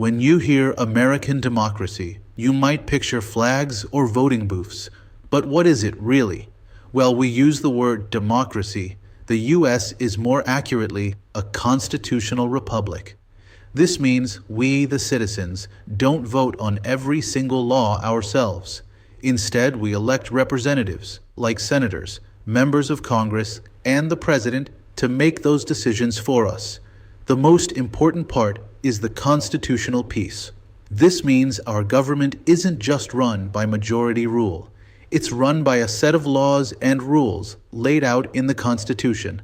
When you hear American democracy, you might picture flags or voting booths. But what is it really? Well, we use the word democracy. The US is more accurately a constitutional republic. This means we, the citizens, don't vote on every single law ourselves. Instead, we elect representatives, like senators, members of Congress, and the president to make those decisions for us. The most important part is the constitutional piece. This means our government isn't just run by majority rule. It's run by a set of laws and rules laid out in the Constitution.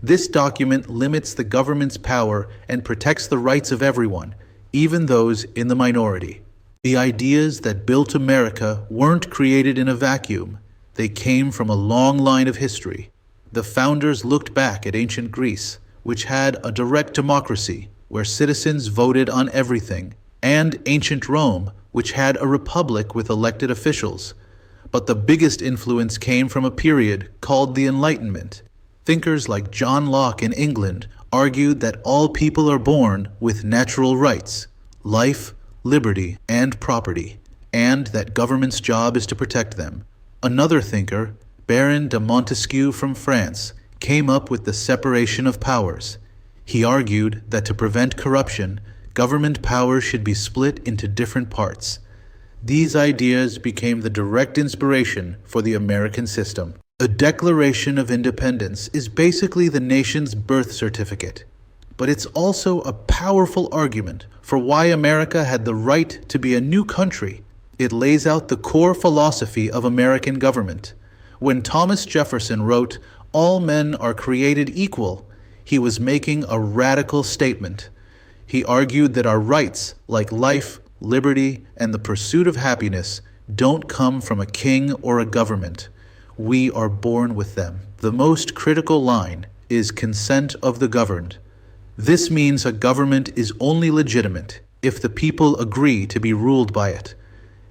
This document limits the government's power and protects the rights of everyone, even those in the minority. The ideas that built America weren't created in a vacuum. They came from a long line of history. The founders looked back at ancient Greece, which had a direct democracy where citizens voted on everything, and ancient Rome, which had a republic with elected officials. But the biggest influence came from a period called the Enlightenment. Thinkers like John Locke in England argued that all people are born with natural rights, life, liberty, and property, and that government's job is to protect them. Another thinker, Baron de Montesquieu from France, came up with the separation of powers. He argued that to prevent corruption, government powers should be split into different parts. These ideas became the direct inspiration for the American system. A Declaration of Independence is basically the nation's birth certificate, but it's also a powerful argument for why America had the right to be a new country. It lays out the core philosophy of American government. When Thomas Jefferson wrote, "All men are created equal," he was making a radical statement. He argued that our rights, like life, liberty, and the pursuit of happiness, don't come from a king or a government. We are born with them. The most critical line is consent of the governed. This means a government is only legitimate if the people agree to be ruled by it.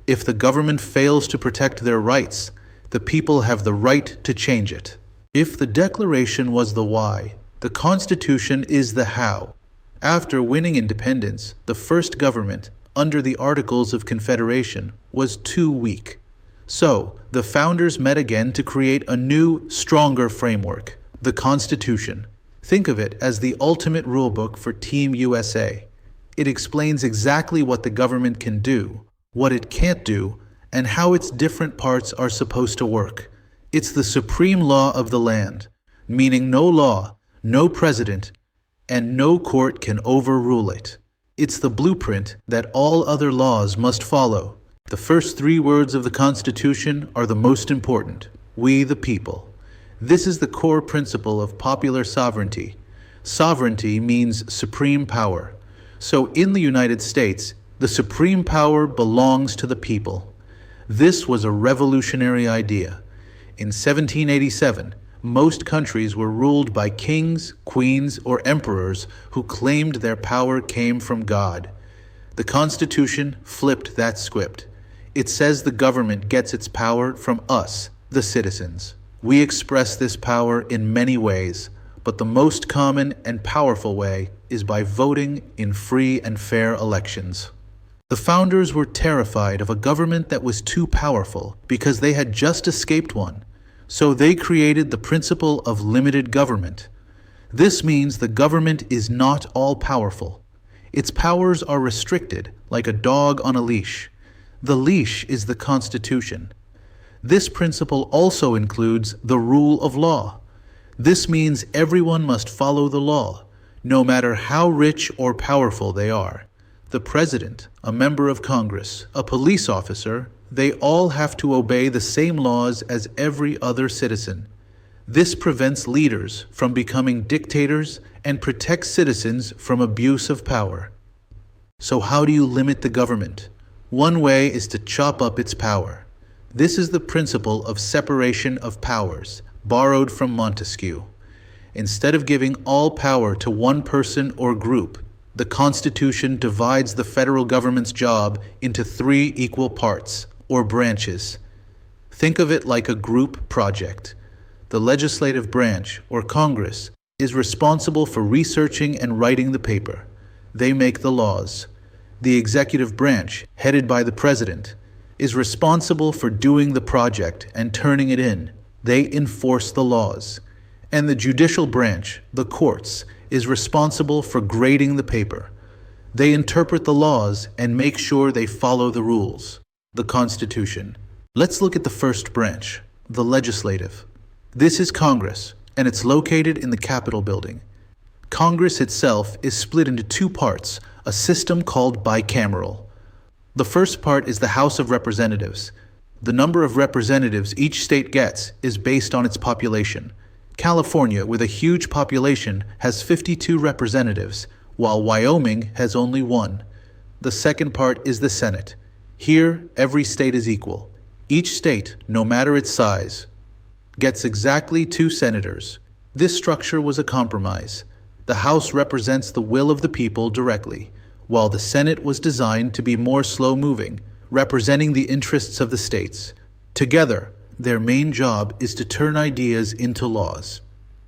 If the government fails to protect their rights, the people have the right to change it. If the Declaration was the why, the Constitution is the how. After winning independence, the first government, under the Articles of Confederation, was too weak. So, the founders met again to create a new, stronger framework, the Constitution. Think of it as the ultimate rulebook for Team USA. It explains exactly what the government can do, what it can't do, and how its different parts are supposed to work. It's the supreme law of the land, meaning no law, no president, and no court can overrule it. It's the blueprint that all other laws must follow. The first three words of the Constitution are the most important: we the people. This is the core principle of popular sovereignty. Sovereignty means supreme power. So in the United States, the supreme power belongs to the people. This was a revolutionary idea. In 1787, most countries were ruled by kings, queens, or emperors who claimed their power came from God. The Constitution flipped that script. It says the government gets its power from us, the citizens. We express this power in many ways, but the most common and powerful way is by voting in free and fair elections. The founders were terrified of a government that was too powerful because they had just escaped one. So they created the principle of limited government. This means the government is not all-powerful. Its powers are restricted, like a dog on a leash. The leash is the Constitution. This principle also includes the rule of law. This means everyone must follow the law, no matter how rich or powerful they are. The president, a member of Congress, a police officer, they all have to obey the same laws as every other citizen. This prevents leaders from becoming dictators and protects citizens from abuse of power. So how do you limit the government? One way is to chop up its power. This is the principle of separation of powers, borrowed from Montesquieu. Instead of giving all power to one person or group, the Constitution divides the federal government's job into 3 equal parts, or branches. Think of it like a group project. The legislative branch, or Congress, is responsible for researching and writing the paper. They make the laws. The executive branch, headed by the president, is responsible for doing the project and turning it in. They enforce the laws. And the judicial branch, the courts, is responsible for grading the paper. They interpret the laws and make sure they follow the rules. The Constitution. Let's look at the first branch, the legislative. This is Congress, and it's located in the Capitol building. Congress itself is split into two parts, a system called bicameral. The first part is the House of Representatives. The number of representatives each state gets is based on its population. California, with a huge population, has 52 representatives, while Wyoming has only 1. The second part is the Senate. Here, every state is equal. Each state, no matter its size, gets exactly 2 senators. This structure was a compromise. The House represents the will of the people directly, while the Senate was designed to be more slow-moving, representing the interests of the states. Together, their main job is to turn ideas into laws.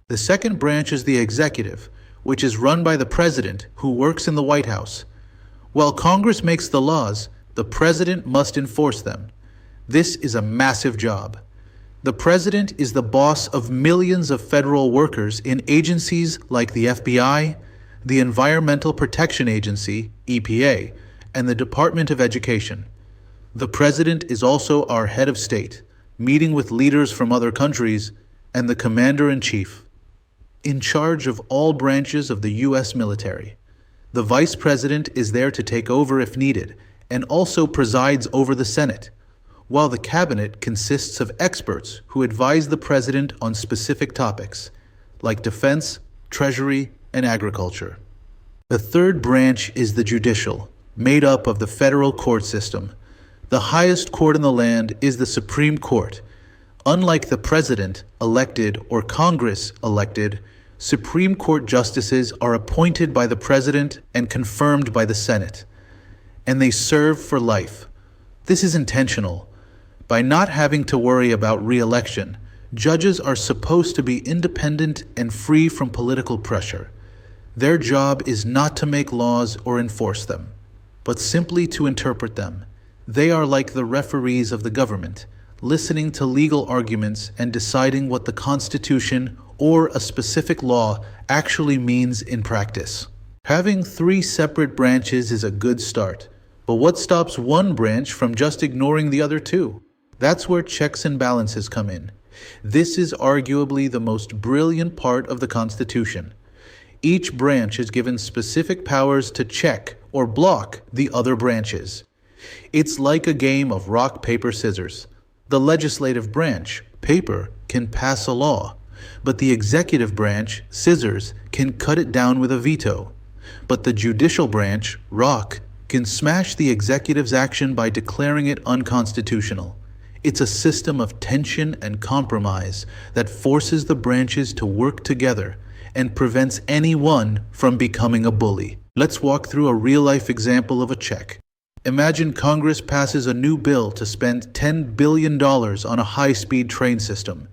The second branch is the executive, which is run by the president, who works in the White House. While Congress makes the laws, the president must enforce them. This is a massive job. The president is the boss of millions of federal workers in agencies like the FBI, the Environmental Protection Agency, EPA, and the Department of Education. The president is also our head of state, meeting with leaders from other countries, and the commander-in-chief, in charge of all branches of the U.S. military. The vice president is there to take over if needed, and also presides over the Senate, while the cabinet consists of experts who advise the president on specific topics, like defense, treasury, and agriculture. The third branch is the judicial, made up of the federal court system. The highest court in the land is the Supreme Court. Unlike the president elected or Congress elected, Supreme Court justices are appointed by the president and confirmed by the Senate, and they serve for life. This is intentional. By not having to worry about re-election, judges are supposed to be independent and free from political pressure. Their job is not to make laws or enforce them, but simply to interpret them. They are like the referees of the government, listening to legal arguments and deciding what the Constitution or a specific law actually means in practice. Having 3 separate branches is a good start, but what stops one branch from just ignoring the other 2? That's where checks and balances come in. This is arguably the most brilliant part of the Constitution. Each branch is given specific powers to check or block the other branches. It's like a game of rock, paper, scissors. The legislative branch, paper, can pass a law, but the executive branch, scissors, can cut it down with a veto. But the judicial branch, rock, can smash the executive's action by declaring it unconstitutional. It's a system of tension and compromise that forces the branches to work together and prevents anyone from becoming a bully. Let's walk through a real-life example of a check. Imagine Congress passes a new bill to spend $10 billion on a high-speed train system.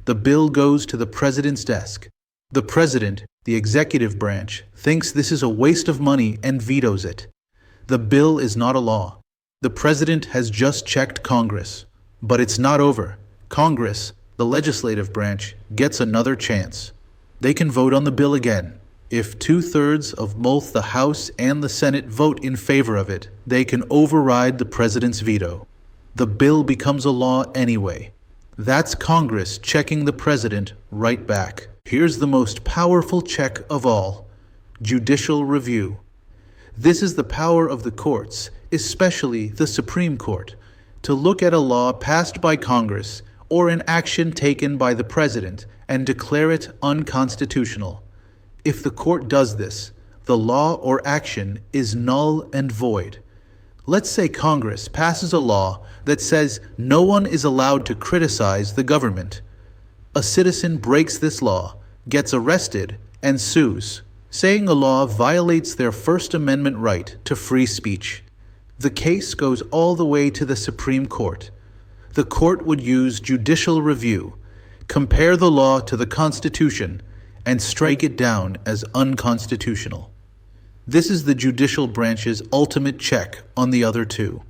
The bill goes to the president's desk. The president, the executive branch, thinks this is a waste of money and vetoes it. The bill is not a law. The president has just checked Congress. But it's not over. Congress, the legislative branch, gets another chance. They can vote on the bill again. If 2/3 of both the House and the Senate vote in favor of it, they can override the president's veto. The bill becomes a law anyway. That's Congress checking the president right back. Here's the most powerful check of all: judicial review. This is the power of the courts, especially the Supreme Court, to look at a law passed by Congress or an action taken by the president and declare it unconstitutional. If the court does this, the law or action is null and void. Let's say Congress passes a law that says no one is allowed to criticize the government. A citizen breaks this law, gets arrested, and sues, saying a law violates their First Amendment right to free speech. The case goes all the way to the Supreme Court. The court would use judicial review, compare the law to the Constitution, and strike it down as unconstitutional. This is the judicial branch's ultimate check on the other two.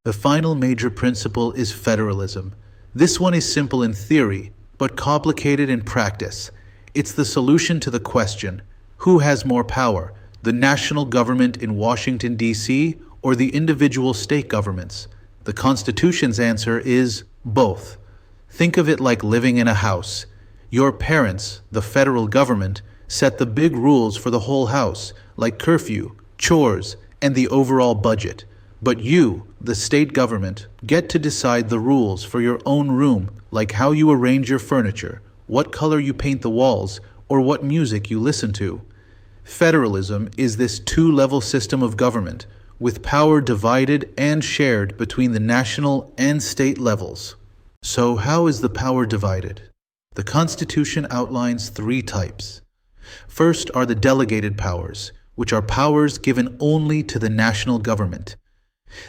The final major principle is federalism. This one is simple in theory, but complicated in practice. It's the solution to the question, who has more power, the national government in Washington, D.C., or the individual state governments? The Constitution's answer is both. Think of it like living in a house. Your parents, the federal government, set the big rules for the whole house, like curfew, chores, and the overall budget. But you, the state government, get to decide the rules for your own room, like how you arrange your furniture, what color you paint the walls, or what music you listen to. Federalism is this two-level system of government, with power divided and shared between the national and state levels. So how is the power divided? The Constitution outlines three types. First are the delegated powers, which are powers given only to the national government.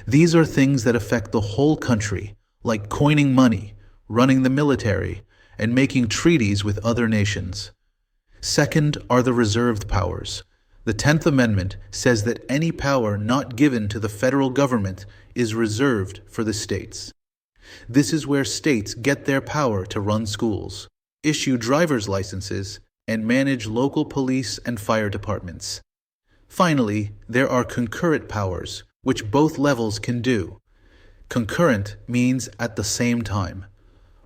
These are things that affect the whole country, like coining money, running the military, and making treaties with other nations. Second are the reserved powers. The 10th Amendment says that any power not given to the federal government is reserved for the states. This is where states get their power to run schools, issue driver's licenses, and manage local police and fire departments. Finally, there are concurrent powers, which both levels can do. Concurrent means at the same time.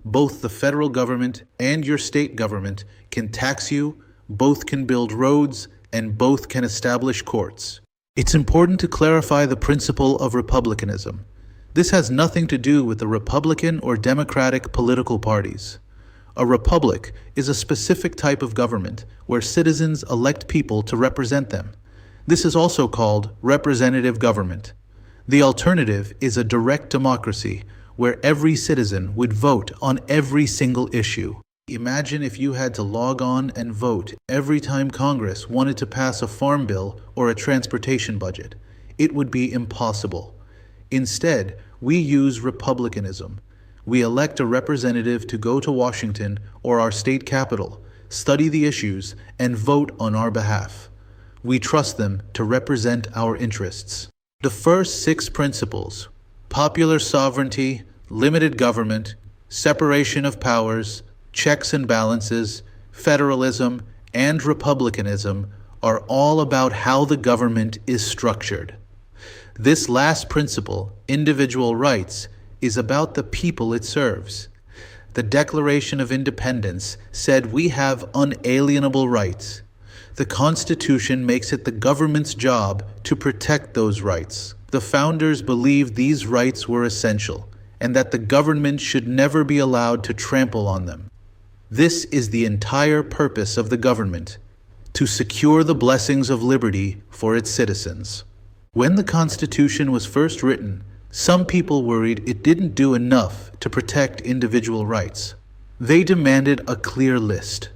Both the federal government and your state government can tax you, both can build roads, and both can establish courts. It's important to clarify the principle of republicanism. This has nothing to do with the Republican or Democratic political parties. A republic is a specific type of government where citizens elect people to represent them. This is also called representative government. The alternative is a direct democracy where every citizen would vote on every single issue. Imagine if you had to log on and vote every time Congress wanted to pass a farm bill or a transportation budget. It would be impossible. Instead, we use republicanism. We elect a representative to go to Washington or our state capital, study the issues, and vote on our behalf. We trust them to represent our interests. The first 6 principles: popular sovereignty, limited government, separation of powers, checks and balances, federalism, and republicanism are all about how the government is structured. This last principle, individual rights, is about the people it serves. The Declaration of Independence said we have unalienable rights. The Constitution makes it the government's job to protect those rights. The founders believed these rights were essential, and that the government should never be allowed to trample on them. This is the entire purpose of the government, to secure the blessings of liberty for its citizens. When the Constitution was first written, some people worried it didn't do enough to protect individual rights. They demanded a clear list.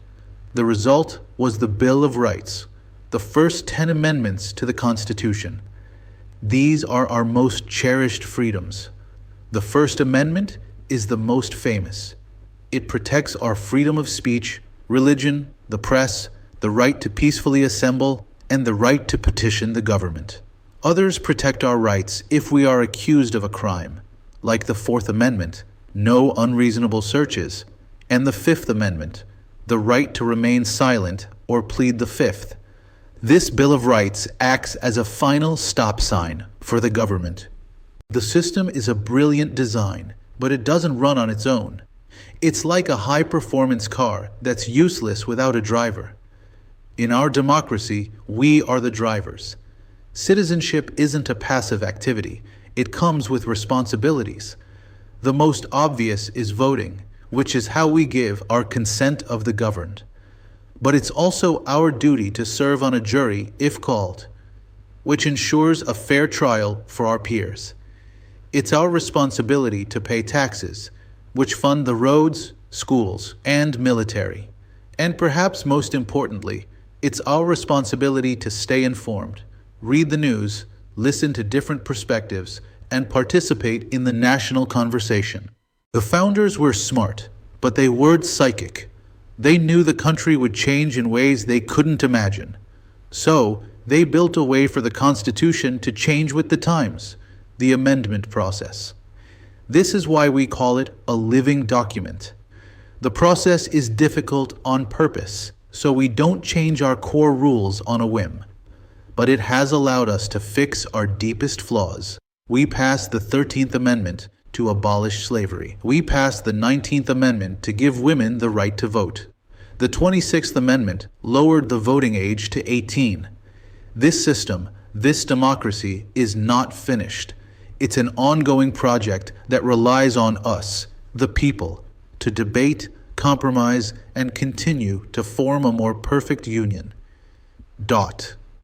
The result was the Bill of Rights, the first 10 amendments to the Constitution. These are our most cherished freedoms. The First Amendment is the most famous. It protects our freedom of speech, religion, the press, the right to peacefully assemble, and the right to petition the government. Others protect our rights if we are accused of a crime, like the Fourth Amendment, no unreasonable searches, and the Fifth Amendment, the right to remain silent or plead the Fifth. This Bill of Rights acts as a final stop sign for the government. The system is a brilliant design, but it doesn't run on its own. It's like a high-performance car that's useless without a driver. In our democracy, we are the drivers. Citizenship isn't a passive activity. It comes with responsibilities. The most obvious is voting, which is how we give our consent of the governed. But it's also our duty to serve on a jury if called, which ensures a fair trial for our peers. It's our responsibility to pay taxes, which fund the roads, schools, and military. And perhaps most importantly, it's our responsibility to stay informed, read the news, listen to different perspectives, and participate in the national conversation. The founders were smart, but they weren't psychic. They knew the country would change in ways they couldn't imagine. So, They built a way for the Constitution to change with the times, the amendment process. This is why we call it a living document. The process is difficult on purpose, so we don't change our core rules on a whim. But it has allowed us to fix our deepest flaws. We passed the 13th Amendment to abolish slavery. We passed the 19th Amendment to give women the right to vote. The 26th Amendment lowered the voting age to 18. This system, this democracy, is not finished. It's an ongoing project that relies on us, the people, to debate, compromise, and continue to form a more perfect union. Dot.